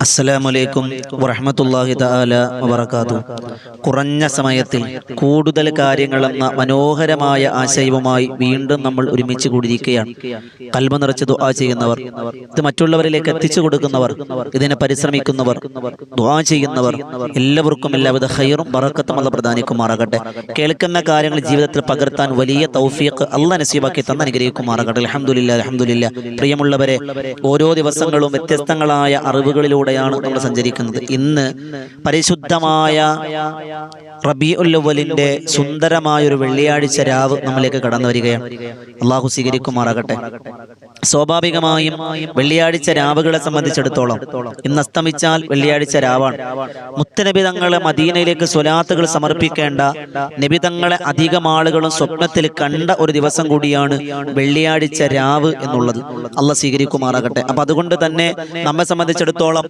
അസ്സലാമലൈക്കും വറഹ്മത്തുള്ളാഹി തആല വബറകാതുഹു. കുറഞ്ഞ സമയത്തിൽ കൂടുതൽ കാര്യങ്ങളെന്ന മനോഹരമായ ആശയവുമായി വീണ്ടും നമ്മൾ ഒരുമിച്ച് കൂടിയിരിക്കുകയാണ്. കൽബ് നിറച്ച് ദുആ ചെയ്യുന്നവർ, ഇത് മറ്റുള്ളവരിലേക്ക് എത്തിച്ചു കൊടുക്കുന്നവർ, ഇതിനെ പരിശ്രമിക്കുന്നവർ, ദുആ ചെയ്യുന്നവർ, എല്ലാവർക്കും എല്ലാവിധ ഖൈറും ബറക്കത്തും അല്ലാഹു പ്രദാനിക്കുമാറാകട്ടെ. കേൾക്കുന്ന കാര്യങ്ങൾ ജീവിതത്തിൽ പകർത്താൻ വലിയ തൗഫീഖ് അല്ലാഹു നസീബാക്കി തന്ന് അനുഗ്രഹിക്കുമാറാകട്ടെ. അൽഹംദുലില്ലാഹ് അൽഹംദുലില്ലാഹ്. പ്രിയമുള്ളവരെ, ഓരോ ദിവസങ്ങളും വ്യത്യസ്തങ്ങളായ അറിവുകളിലൂടെ നമ്മൾ സഞ്ചരിക്കുന്നത്. ഇന്ന് പരിശുദ്ധമായ റബീഉൽ അവ്വലിന്റെ സുന്ദരമായ ഒരു വെള്ളിയാഴ്ച രാവ് നമ്മളിലേക്ക് കടന്നു വരികയാണ്. അള്ളാഹു സ്വീകരിക്കുമാറാകട്ടെ. സ്വാഭാവികമായും വെള്ളിയാഴ്ച രാവുകളെ സംബന്ധിച്ചിടത്തോളം ഇന്ന് അസ്തമിച്ചാൽ വെള്ളിയാഴ്ച രാവാണ്. മുത്തനബി തങ്ങളെ മദീനയിലേക്ക് സ്വലാത്തുകൾ സമർപ്പിക്കേണ്ട നബി തങ്ങളെ അധികം ആളുകളും സ്വപ്നത്തിൽ കണ്ട ഒരു ദിവസം കൂടിയാണ് വെള്ളിയാഴ്ച രാവ് എന്നുള്ളത്. അള്ളാഹു സ്വീകരിക്കുമാറാകട്ടെ. അപ്പൊ അതുകൊണ്ട് തന്നെ നമ്മെ സംബന്ധിച്ചിടത്തോളം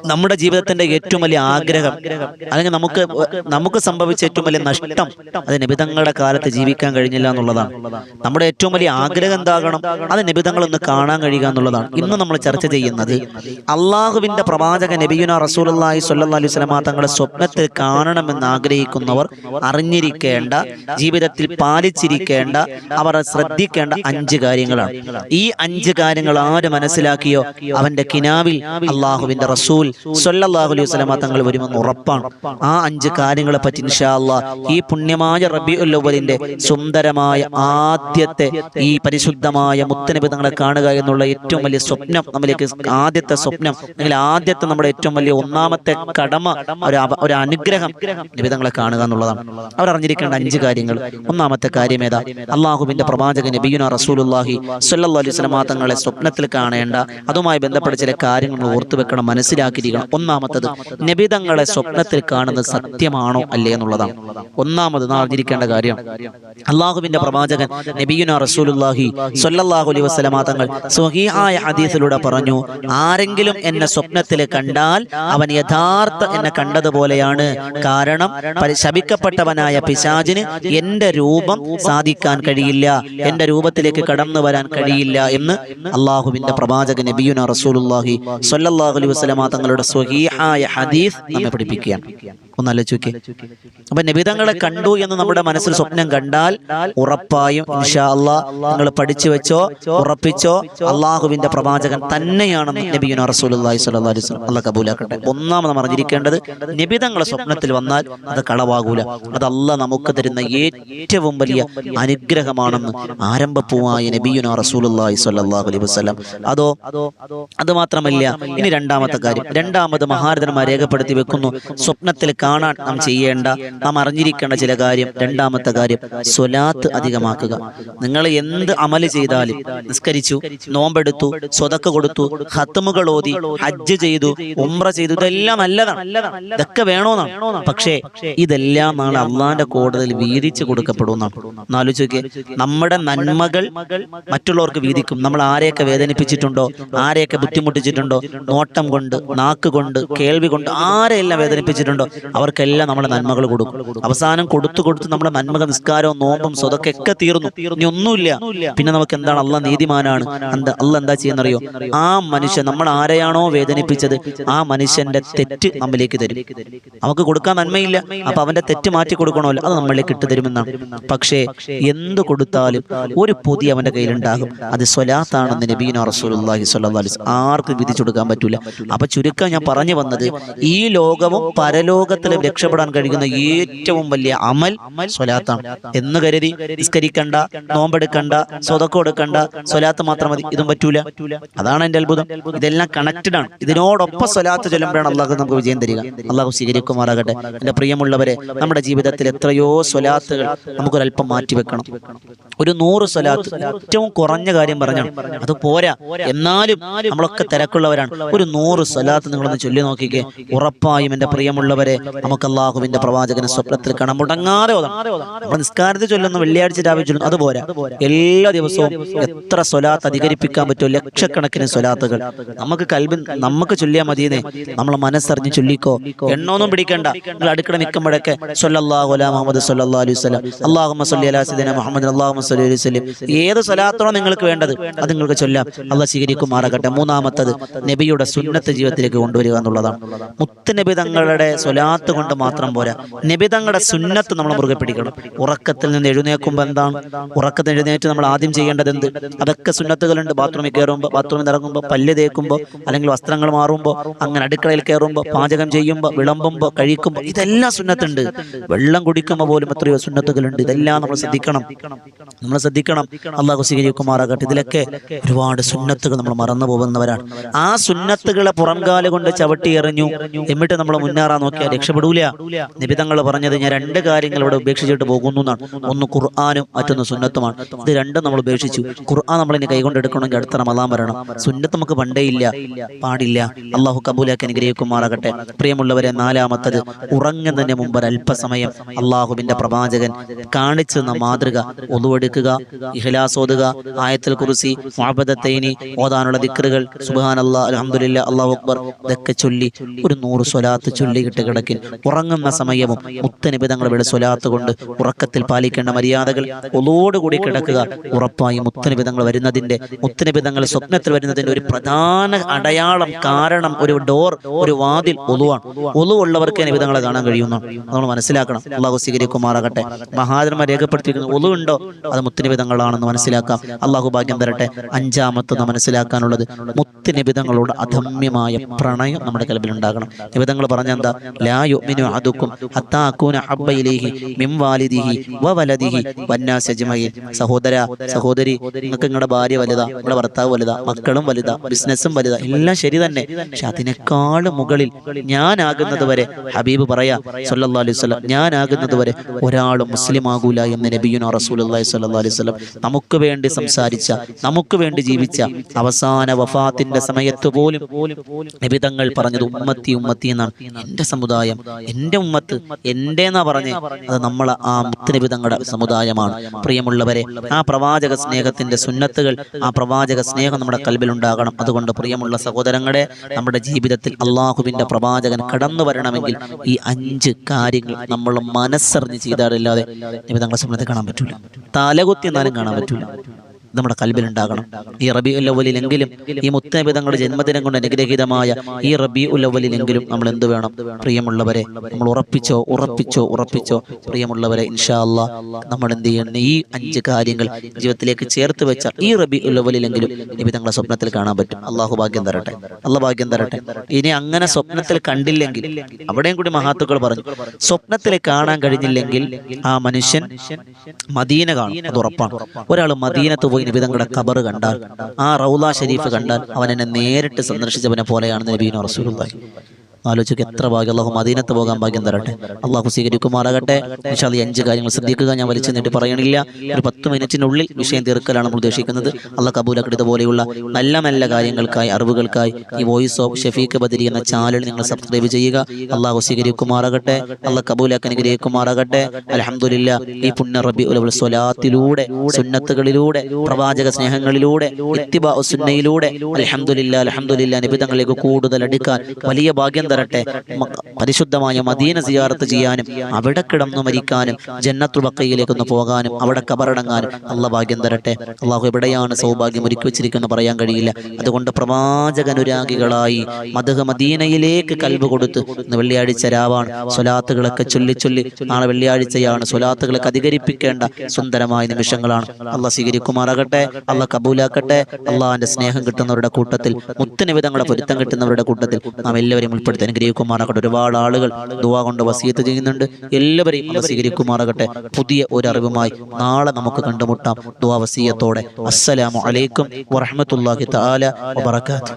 നമ്മുടെ ജീവിതത്തിന്റെ ഏറ്റവും വലിയ ആഗ്രഹം, അല്ലെങ്കിൽ നമുക്ക് സംഭവിച്ച ഏറ്റവും വലിയ നഷ്ടം, അത് നബിതങ്ങളുടെ കാലത്ത് ജീവിക്കാൻ കഴിഞ്ഞില്ല എന്നുള്ളതാണ്. നമ്മുടെ ഏറ്റവും വലിയ ആഗ്രഹം എന്താകണം? അത് നബിതങ്ങളൊന്ന് കാണാൻ കഴിയുക എന്നുള്ളതാണ്. ഇന്ന് നമ്മൾ ചർച്ച ചെയ്യുന്നത് അള്ളാഹുവിന്റെ പ്രവാചക നബിയുനാ റസൂലുള്ളാഹി സ്വല്ലല്ലാഹു അലൈഹി വസല്ലം തങ്ങളെ സ്വപ്നത്തിൽ കാണണമെന്ന് ആഗ്രഹിക്കുന്നവർ അറിഞ്ഞിരിക്കേണ്ട, ജീവിതത്തിൽ പാലിച്ചിരിക്കേണ്ട, അവർ ശ്രദ്ധിക്കേണ്ട 5 കാര്യങ്ങളാണ്. ഈ 5 കാര്യങ്ങൾ ആര് മനസ്സിലാക്കിയോ അവന്റെ കിനാവിൽ അള്ളാഹുവിന്റെ റസൂൽ സ്വല്ലല്ലാഹു അലൈഹി വസല്ലം തങ്ങൾ വരുമെന്ന് ഉറപ്പാണ്. ആ 5 കാര്യങ്ങളെ പറ്റി ഇൻഷാ അല്ലാഹ് ഈ പുണ്യമായ റബീഉൽ അവ്വലിന്റെ സുന്ദരമായ ആദ്യത്തെ ഈ പരിശുദ്ധമായ മുത്തനബി തങ്ങളെ കാണുക എന്നുള്ള ഏറ്റവും വലിയ സ്വപ്നം, നമ്മളിലേക്ക് ആദ്യത്തെ സ്വപ്നം, അല്ലെങ്കിൽ ആദ്യത്തെ നമ്മുടെ ഏറ്റവും വലിയ ഒന്നാമത്തെ കടമ, ഒരു അനുഗ്രഹം നബി തങ്ങളെ കാണുക എന്നുള്ളതാണ്. അവർ അറിഞ്ഞിരിക്കേണ്ട 5 കാര്യങ്ങൾ. ഒന്നാമത്തെ കാര്യം ഏതാ? അള്ളാഹുവിന്റെ പ്രവാചകൻ നബിയുനാ റസൂലുള്ളാഹി സ്വല്ലല്ലാഹു അലൈഹി വസല്ലം തങ്ങളെ സ്വപ്നത്തിൽ കാണേണ്ട, അതുമായി ബന്ധപ്പെട്ട ചില കാര്യങ്ങൾ ഓർത്തു വെക്കണം, മനസ്സിലാക്കിയിരിക്കണം. ഒന്നാമത്തത്, നബി തങ്ങളെ സ്വപ്നത്തിൽ കാണുന്നത് സത്യമാണോ അല്ലേ എന്നുള്ളതാണ്. ഒന്നാമത് അറിഞ്ഞിരിക്കേണ്ട കാര്യം. അള്ളാഹുവിന്റെ പ്രവാചകൻ നബിയുനാ റസൂലുള്ളാഹി സ്വല്ലല്ലാഹു അലൈഹി വസല്ലം തങ്ങൾ സ്വഹീഹായ ഹദീസിലൂടെ പറഞ്ഞു, ആരെങ്കിലും എന്നെ സ്വപ്നത്തിൽ കണ്ടാൽ അവൻ യഥാർത്ഥ എന്നെ കണ്ടതുപോലെയാണ്. കാരണം ശപിക്കപ്പെട്ടവനായ പിശാചിന് എന്റെ രൂപം സാധിക്കാൻ കഴിയില്ല, എന്റെ രൂപത്തിലേക്ക് കടന്നു വരാൻ കഴിയില്ല എന്ന് അള്ളാഹുവിന്റെ പ്രവാചകൻ നബിയുനാ റസൂലുള്ളാഹി സ്വല്ലല്ലാഹു അലൈഹി വസല്ലം തങ്ങളുടെ സ്വഹീഹായ ഹദീസ് നമ്മെ പഠിപ്പിക്കുകയാണ്. ഒന്നാലോചിക്കേ. അപ്പൊ നബിതങ്ങളെ കണ്ടു എന്ന് നമ്മുടെ മനസ്സിൽ സ്വപ്നം കണ്ടാൽ ഉറപ്പായും ഇൻഷാ അല്ലാഹ് നിങ്ങൾ പഠിച്ചു വെച്ചോ, ഉറപ്പിച്ചോ, അള്ളാഹുവിന്റെ പ്രവാചകൻ തന്നെയാണെന്ന് നബിയുനാ റസൂലുള്ളാഹി സ്വല്ലല്ലാഹു അലൈഹി വസല്ലം. അല്ലാഹ് കബൂലാക്കട്ടെ. ഒന്നാമത് അറിഞ്ഞിരിക്കേണ്ടത്, നബിതങ്ങളെ സ്വപ്നത്തിൽ വന്നാൽ അത് കളവാകൂല. അത് അല്ലാഹ് നമുക്ക് തരുന്ന ഏറ്റവും വലിയ അനുഗ്രഹമാണെന്ന് ആരംഭപ്പൂവായ നബിയുനാ റസൂലുള്ളാഹി സ്വല്ലല്ലാഹു അലൈഹി വസല്ലം. അത് മാത്രമല്ല, ഇനി രണ്ടാമത്തെ കാര്യം. രണ്ടാമത് മഹാരഥന്മാർ രേഖപ്പെടുത്തി വെക്കുന്നു, സ്വപ്നത്തിൽ കാണാൻ നാം ചെയ്യേണ്ട, നാം അറിഞ്ഞിരിക്കേണ്ട ചില കാര്യം. രണ്ടാമത്തെ കാര്യം, സ്വലാത്ത് അധികമാക്കുക. നിങ്ങൾ എന്ത് അമല് ചെയ്താലും, നിസ്കരിച്ചു, നോമ്പെടുത്തു, സ്വതക്ക കൊടുത്തു, ഖത്മുകൾ ഓതി, ഹജ്ജ് ചെയ്തു, ഉംറ ചെയ്തു, ഇതെല്ലാം നല്ലതാണ്, ഇതൊക്കെ വേണോന്നാണ്. പക്ഷേ ഇതെല്ലാം നാളെ അള്ളാന്റെ കോടതിയിൽ വീതിച്ചു കൊടുക്കപ്പെടുമെന്നാണ്. ആലോചിക്കേ. നമ്മുടെ നന്മകൾ മറ്റുള്ളവർക്ക് വീതിക്കും. നമ്മൾ ആരെയൊക്കെ വേദനിപ്പിച്ചിട്ടുണ്ടോ, ആരെയൊക്കെ ബുദ്ധിമുട്ടിച്ചിട്ടുണ്ടോ, നോട്ടം കൊണ്ട്, നാക്ക് കൊണ്ട്, കേൾവി കൊണ്ട് ആരെയെല്ലാം വേദനിപ്പിച്ചിട്ടുണ്ടോ അവർക്കെല്ലാം നമ്മുടെ നന്മകൾ കൊടുക്കും. അവസാനം കൊടുത്തു നമ്മുടെ നന്മകൾ, നിസ്കാരവും നോമ്പും സ്വതക്കൊക്കെ തീർന്നു, ഇനി ഒന്നുമില്ല. പിന്നെ നമുക്ക് എന്താണ്? അള്ളാഹ് നീതിമാനാണ്. അള്ളാഹ് എന്താ ചെയ്യുന്നറിയോ? ആ മനുഷ്യൻ, നമ്മൾ ആരെയാണോ വേദനിപ്പിച്ചത്, ആ മനുഷ്യന്റെ തെറ്റ് നമ്മിലേക്ക് തരും. നമുക്ക് കൊടുക്കാൻ നന്മയില്ല, അപ്പൊ അവന്റെ തെറ്റ് മാറ്റി കൊടുക്കണമല്ലോ, അത് നമ്മളിലേക്ക് ഇട്ട് തരുമെന്നാണ്. പക്ഷേ എന്ത് കൊടുത്താലും ഒരു പൊതി അവന്റെ കയ്യിലുണ്ടാകും. അത് സ്വലാത്താണെന്ന് നബിയുനാ റസൂലുള്ളാഹി സ്വല്ലല്ലാഹു അലൈഹി വസല്ലം ആർക്കും വിധിച്ചു കൊടുക്കാൻ പറ്റൂല. അപ്പൊ ചുരുക്കം ഞാൻ പറഞ്ഞു വന്നത്, ഈ ലോകവും പരലോകത്തിലും രക്ഷപ്പെടാൻ കഴിയുന്ന ഏറ്റവും വലിയ അമൽ സ്വലാത്താണ് എന്ന് കരുതി നിസ്കരിക്കണ്ട, നോമ്പെടുക്കണ്ട, സ്വതക്ക കൊടുക്കണ്ട, സ്വലാത്ത് മാത്രം മതി, ഇതും പറ്റൂല. അതാണ് എന്റെ അത്ഭുതം. ഇതെല്ലാം കണക്റ്റഡ് ആണ്. ഇതിനോടൊപ്പം സ്വലാത്ത് ചൊല്ലുമ്പോഴാണ് അള്ളാഹു നമുക്ക് വിജയം തരിക. അള്ളാഹു സ്വീകരിക്കുമാറാകട്ടെ. എന്റെ പ്രിയമുള്ളവരെ, നമ്മുടെ ജീവിതത്തിൽ എത്രയോ സ്വലാത്തുകൾ നമുക്കൊരല്പം മാറ്റിവെക്കണം. ഒരു 100 സ്വലാത്ത്, ഏറ്റവും കുറഞ്ഞ കാര്യം പറഞ്ഞാണ്, അത് പോരാ. എന്നാലും നമ്മളൊക്കെ തിരക്കുള്ളവരാണ്. ഒരു 100 സ്വലാത്ത് നിങ്ങളൊന്ന് ചൊല്ലി നോക്കിക്കേ. ഉറപ്പായും എന്റെ പ്രിയമുള്ളവരെ, നമുക്ക് അള്ളാഹുവിന്റെ പ്രവാചകനെ സ്വപ്നത്തിൽ കാണാൻ മുടങ്ങാതെ നമ്മൾ നിസ്കാരത്തിൽ ചൊല്ലുന്ന, വെള്ളിയാഴ്ച രാവിലെ ചൊല്ലുന്നു, അതുപോരാ. എല്ലാ ദിവസവും എത്ര സ്വലാത്ത് അധികരിപ്പിക്കാൻ പറ്റുമോ, ലക്ഷക്കണക്കിന് സ്വലാത്തുകൾ നമുക്ക് ചൊല്ലിയാൽ മതിയെന്നേ. നമ്മളെ മനസ്സറിഞ്ഞ് ചൊല്ലിക്കോ, എണ്ണൊന്നും പിടിക്കണ്ട. നിങ്ങൾ അടുക്കള നിൽക്കുമ്പോഴൊക്കെ സ്വല്ലല്ലാഹു അലാ മുഹമ്മദ് സ്വല്ലല്ലാഹു അലൈഹി വസല്ലം, അല്ലാഹുമ്മ സ്വല്ലി അലാ സയ്യിദിനാ മുഹമ്മദ്, അല്ലാഹുമ്മ സ്വല്ലി അലൈഹി വസല്ലം, ഏത് സ്വലാത്താണോ നിങ്ങൾക്ക് വേണ്ടത് അത് നിങ്ങൾക്ക് ചൊല്ലാം. അല്ലാഹ് സ്വീകരിക്കുമാറാകട്ടെ. മൂന്നാമത്തത് നബിയുടെ സുന്നത്ത് ജീവിതത്തിലേക്ക് കൊണ്ടുവരിക എന്നുള്ളതാണ്. മുത്തുനബി തങ്ങളുടെ സ്വലാത്ത് കൊണ്ട് മാത്രം പോരാ, നബി തങ്ങളുടെ സുന്നത്ത് നമ്മൾ മുറുകെ പിടിക്കണം. ഉറക്കത്തിൽ നിന്ന് എഴുന്നേൽക്കുമ്പോൾ എന്താണ്, ഉറക്കത്തിൽ എഴുന്നേറ്റ് നമ്മൾ ആദ്യം ചെയ്യേണ്ടത് എന്ത്, അതൊക്കെ സുന്നത്തുകളുണ്ട്. ബാത്റൂമിൽ കയറുമ്പോൾ, ബാത്റൂമിൽ ഇറങ്ങുമ്പോൾ, പല്ല് തേക്കുമ്പോൾ, അല്ലെങ്കിൽ വസ്ത്രങ്ങൾ മാറുമ്പോൾ, അങ്ങനെ അടുക്കളയിൽ കയറുമ്പോൾ, പാചകം ചെയ്യുമ്പോൾ, വിളമ്പുമ്പോൾ, കഴിക്കുമ്പോൾ, ഇതെല്ലാം സുന്നത്തുണ്ട്. വെള്ളം കുടിക്കുമ്പോൾ പോലും എത്രയോ സുന്നത്തുകളുണ്ട്. ഇതെല്ലാം നമ്മൾ ശ്രദ്ധിക്കണം. അല്ലാഹു സ്വീകരിക്കുമാറാകട്ടെ. ഇതിലൊക്കെ ഒരുപാട് സുന്നത്തുകൾ നമ്മൾ മറന്നു പോകുന്നവരാണ്. ആ സുന്നത്തുകളെ പുറംകാല് കൊണ്ട് ചവിട്ടി എറിഞ്ഞു എന്നിട്ട് നമ്മൾ മുന്നേറാൻ നോക്കിയാൽ രക്ഷപ്പെടൂല. നബി തങ്ങൾ പറഞ്ഞത്, ഞാൻ രണ്ട് കാര്യങ്ങൾ ഇവിടെ ഉപേക്ഷിച്ചിട്ട് പോകുന്നു എന്നാണ്. ഒന്ന് ഖുർആനും മറ്റൊന്ന് സുന്നത്തുമാണ്. ഇത് രണ്ടും നമ്മൾ ഉപേക്ഷിച്ചു. ഖുർആൻ നമ്മൾ ഇനി കൈകൊണ്ട് എടുക്കണമെങ്കിൽ അടുത്ത റമദാൻ വരണം. സുന്നത്ത് നമുക്ക് പണ്ടേ ഇല്ല, പാടില്ല. അള്ളാഹു കബൂലാക്കി അനുഗ്രഹിക്കുമാറാകട്ടെ. പ്രിയമുള്ളവരെ, നാലാമത്തത് ഉറങ്ങുന്നതിന് മുമ്പ് അല്പസമയം അള്ളാഹുവിന്റെ പ്രവാചകൻ കാണിച്ചു തന്ന മാതൃക, ഒളുവെടുക്കുക, ഇഖ്ലാസ് ഓതുക, ആയത്തുൽ കുർസി, മുഅബ്ബദത്തൈനി ഓതാനുള്ള ദിക്റുകൾ, സുബ്ഹാനല്ലാഹ്, അൽഹംദുലില്ലാഹ്, അല്ലാഹു അക്ബർ, ഇതൊക്കെ ചൊല്ലി ഒരു 100 സ്വലാത്ത് ചൊല്ലിയിട്ട് കിടക്കിൽ. ഉറങ്ങുന്ന സമയവും മുത്തനബി തങ്ങളുടെ സ്വലാത്ത് കൊണ്ട് ഉറക്കത്തിൽ പാലിക്കേണ്ട മര്യാദകൾ, ഒളോടുകൂടി കിടക്കുക. ഉറപ്പായും മുത്തനബി തങ്ങൾ വരുന്നതിന്റെ, മുത്തനബി തങ്ങൾ സ്വപ്നത്തിൽ വരുന്നതിന്റെ ഒരു പ്രധാന അടയാളം, കാരണം, ഒരു ഡോർ, ഒരു വാതിൽ ഒളുവാണ്. ഒളുവുള്ളവർക്ക് നബി തങ്ങളെ കാണാൻ കഴിയുന്നു. നമ്മൾ മനസ്സിലാക്കണം. അല്ലാഹു സ്വീകരിക്കുമാറാകട്ടെ. മഹാന്മാർ രേഖപ്പെടുത്തിയിരിക്കുന്ന ഒളുവുണ്ടോ അത് മുത്തനബി തങ്ങളാണെന്ന് മനസ്സിലാക്കാം. അള്ളാഹു ഭാഗ്യം തരട്ടെ. അഞ്ചാമത്തെ മനസ്സിലാക്കാനുള്ളത്, മുത്തുനബി തങ്ങളോട് അധമ്യമായ പ്രണയം നമ്മുടെ കൽബിൽ ഉണ്ടാകണം. നബി തങ്ങൾ പറഞ്ഞ എന്താ, ലാ യുഅ്മിനു അഹദുക്കും ഹത്താ അകൂന ഹബ്ബ ഇലൈഹി മിൻ വാലിദിഹി വവലദിഹി വന്നാസി അജ്മഈൻ. സഹോദരി, നിങ്ങൾക്ക് നിങ്ങളുടെ ഭാര്യ വലുതാ, നിങ്ങളുടെ ഭർത്താവ് വലുതാ, മക്കളും വലുതാ, ബിസിനസ്സും വലുതാ, എല്ലാം ശരി തന്നെ. പക്ഷെ അതിനേക്കാളും മുകളിൽ ഞാനാകുന്നത് വരെ, ഹബീബ് പറയാ സല്ലല്ലാഹു അലൈഹി വസല്ലം, ഞാനാകുന്നത് വരെ ഒരാളും മുസ്ലിം ആകൂല എന്ന് നബിയുനാ റസൂലുള്ളാഹി സ്വല്ലല്ലാഹു അലൈഹി വസല്ലം നമുക്ക് വേണ്ടി സംസാരിച്ച, നമുക്ക് വേണ്ടി ജീവിച്ച, അവസാന വഫാത്തിന്റെ സമയത്ത് പോലും നബി തങ്ങൾ പറഞ്ഞത് ഉമ്മത്തി ഉമ്മത്തി എന്നാണ്. എന്റെ സമുദായം, എന്റെ ഉമ്മത്ത്, എന്റെ എന്നാ പറഞ്ഞേ. അത് നമ്മളെ ആ മുത്തുനബി തങ്ങളുടെ സമുദായമാണ്. പ്രിയമുള്ളവരെ, ആ പ്രവാചക സ്നേഹത്തിന്റെ സുന്നത്തുകൾ, ആ പ്രവാചക സ്നേഹം നമ്മുടെ കൽബിൽ ഉണ്ടാകണം. അതുകൊണ്ട് പ്രിയമുള്ള സഹോദരങ്ങളെ, നമ്മുടെ ജീവിതത്തിൽ അള്ളാഹുവിന്റെ പ്രവാചകൻ കടന്നു വരണമെങ്കിൽ ഈ 5 കാര്യങ്ങൾ നമ്മൾ മനസ്സറിഞ്ഞ് ചെയ്താലല്ലാതെ നബി തങ്ങളുടെ സ്വപ്നത്തെ കാണാൻ പറ്റൂല, തലകുത്തി എന്നാലും കാണാൻ പറ്റൂല. നമ്മുടെ കൽബിലുണ്ടാകണം. ഈ റബീഉൽ അവ്വലിലെങ്കിലും, ഈ മുത്തനബി തങ്ങളുടെ ജന്മദിനം കൊണ്ട് അനുഗ്രഹീതമായ ഈ റബീഉൽ അവ്വലിലെങ്കിലും നമ്മൾ എന്ത് വേണം? പ്രിയമുള്ളവരെ, നമ്മൾ ഉറപ്പിച്ചോ പ്രിയമുള്ളവരെ, ഇൻഷാ അല്ലാഹ് നമ്മൾ എന്ത് ചെയ്യണം? ഈ 5 കാര്യങ്ങൾ ജീവിതത്തിലേക്ക് ചേർത്ത് വെച്ച ഈ റബീഉൽ അവ്വലിലെങ്കിലും നബി തങ്ങളുടെ സ്വപ്നത്തിൽ കാണാൻ പറ്റും. അള്ളാഹു ഭാഗ്യം തരട്ടെ, അള്ളാഹു ഭാഗ്യം തരട്ടെ. ഇനി അങ്ങനെ സ്വപ്നത്തിൽ കണ്ടില്ലെങ്കിൽ, അവിടെയും കൂടി മഹാത്തുക്കൾ പറഞ്ഞു, സ്വപ്നത്തിൽ കാണാൻ കഴിഞ്ഞില്ലെങ്കിൽ ആ മനുഷ്യൻ മദീന കാണും, അത് ഉറപ്പാണ്. ഒരാൾ മദീനത്ത് പോയി നബി തങ്ങളുടെ ഖബർ കണ്ടാൽ, ആ റൗള ഷരീഫ് കണ്ടാൽ, അവൻ എന്നെ നേരിട്ട് സന്ദർശിച്ചവനെ പോലെയാണെന്ന് നബിയുനാ റസൂലുള്ളാഹി. ആലോചിക്കുക, എത്ര ഭാഗ്യം. അള്ളാഹു മദീനത്ത് പോകാൻ ഭാഗ്യം തരട്ടെ. അള്ളാഹു സ്വീകരിക്കുമാറാകട്ടെ. ഇൻഷാ അല്ലാഹ് 5 കാര്യങ്ങൾ ശ്രദ്ധിക്കുക. ഞാൻ വലിച്ചു നീട്ടി പറയണില്ല, ഒരു 10 മിനിറ്റിനുള്ളിൽ വിഷയം തീർക്കലാണ് നമ്മൾ ഉദ്ദേശിക്കുന്നത്. അള്ളാഹ് കബൂലാക്കട്ടെ. പോലെയുള്ള നല്ല നല്ല കാര്യങ്ങൾക്കായി, അറിവുകൾക്കായി ഈ വോയിസ് ഓഫ് ഷഫീഖ് ബദരി എന്ന ചാനൽ നിങ്ങൾ സബ്സ്ക്രൈബ് ചെയ്യുക. അള്ളാഹു സ്വീകരിക്കുമാറാകട്ടെ. അള്ളാഹ് കബൂലാക്കി അനുഗ്രഹിക്കുമാറാകട്ടെ. അൽഹംദുലില്ലാഹ്, ഈ പുണ്യ റബീഉൽ അവ്വൽ സ്വലാത്തിലൂടെ, സുന്നത്തുകളിലൂടെ, പ്രവാചക സ്നേഹങ്ങളിലൂടെ, ഇത്തിബാഉ സുന്നയിലൂടെ അൽഹംദുലില്ലാഹ് നബി തങ്ങളിലേക്ക് കൂടുതൽ അടുക്കാൻ വലിയ ഭാഗ്യം തരട്ടെ. പരിശുദ്ധമായ മദീന സിയാറത്ത് ചെയ്യാനും അവിടെ കിടന്നു മരിക്കാനും ജന്നത്തുൽ ബഖയിലേക്കൊന്ന് പോകാനും അവിടെ കബറടങ്ങാനും അള്ളാഹ് ഭാഗ്യം തരട്ടെ. അള്ളാഹു എവിടെയാണ് സൗഭാഗ്യം ഒരുക്കി വെച്ചിരിക്കുന്നത് പറയാൻ കഴിയില്ല. അതുകൊണ്ട് പ്രവാചകനുരാഗികളായി മദ്ഹ് മദീനയിലേക്ക് കൽബ് കൊടുത്ത്, ഇന്ന് വെള്ളിയാഴ്ച രാവാണ്, സ്വലാത്തുകളൊക്കെ ചൊല്ലി നാളെ വെള്ളിയാഴ്ചയാണ്, സ്വലാത്തുകളൊക്കെ അധികരിപ്പിക്കേണ്ട സുന്ദരമായ നിമിഷങ്ങളാണ്. അള്ളാഹ് സ്വീകരിക്കുമാറാകട്ടെ. അള്ളാഹ് കബൂലാക്കട്ടെ. അള്ളാഹിന്റെ സ്നേഹം കിട്ടുന്നവരുടെ കൂട്ടത്തിൽ, മുത്തുനബി തങ്ങളുടെ പൊരുത്തം കിട്ടുന്നവരുടെ കൂട്ടത്തിൽ നാം എല്ലാവരെയും ഉൾപ്പെടുത്തി അനുഗ്രഹിക്കുമാറാകട്ടെ. ഒരുപാട് ആളുകൾ ദുആ കൊണ്ട് വസിയത്ത് ചെയ്യുന്നുണ്ട്. എല്ലാവരെയും അള്ളാഹ് സ്വീകരിക്കുമാറാകട്ടെ. പുതിയ ഒരു അറിവുമായി നാളെ നമുക്ക് കണ്ടുമുട്ടാം ദുആ വസിയത്തോടെ. അസ്സലാമു അലൈക്കും വറഹ്മത്തുള്ളാഹി തആല വബറകാതുഹു.